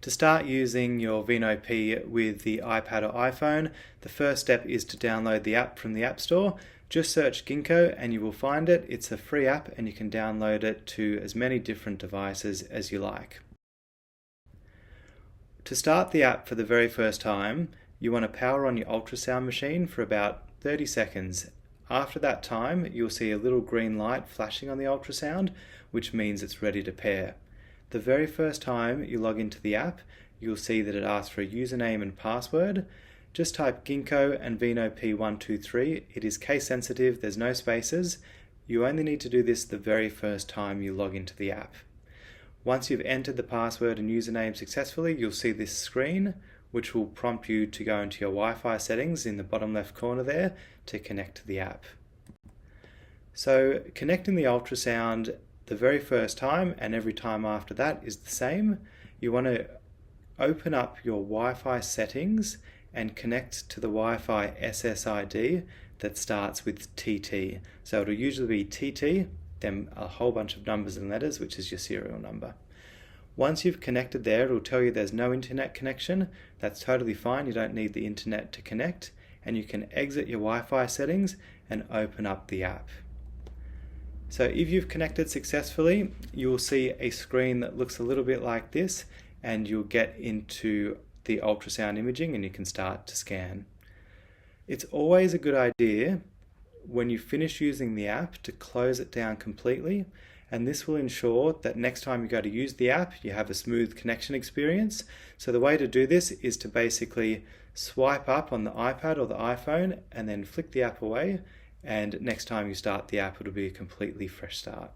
To start using your VINNO P with the iPad or iPhone, the first step is to download the app from the App Store. Just search Ginkgo and you will find it. It's a free app and you can download it to as many different devices as you like. To start the app for the very first time, you want to power on your ultrasound machine for about 30 seconds. After that time, you'll see a little green light flashing on the ultrasound, which means it's ready to pair. The very first time you log into the app, you'll see that it asks for a username and password. Just type Ginkgo and VINNO P123. It is case sensitive, there's no spaces. You only need to do this the very first time you log into the app. Once you've entered the password and username successfully, you'll see this screen, which will prompt you to go into your Wi-Fi settings in the bottom left corner there to connect to the app. So connecting the ultrasound the very first time and every time after that is the same. You want to open up your Wi-Fi settings and connect to the Wi-Fi SSID that starts with TT. So it'll usually be TT, then a whole bunch of numbers and letters, which is your serial number. Once you've connected there, it'll tell you there's no internet connection. That's totally fine, you don't need the internet to connect, and you can exit your Wi-Fi settings and open up the app. So if you've connected successfully, you'll see a screen that looks a little bit like this, and you'll get into the ultrasound imaging and you can start to scan. It's always a good idea when you finish using the app to close it down completely, and this will ensure that next time you go to use the app you have a smooth connection experience. So the way to do this is to basically swipe up on the iPad or the iPhone and then flick the app away, and next time you start the app it'll be a completely fresh start.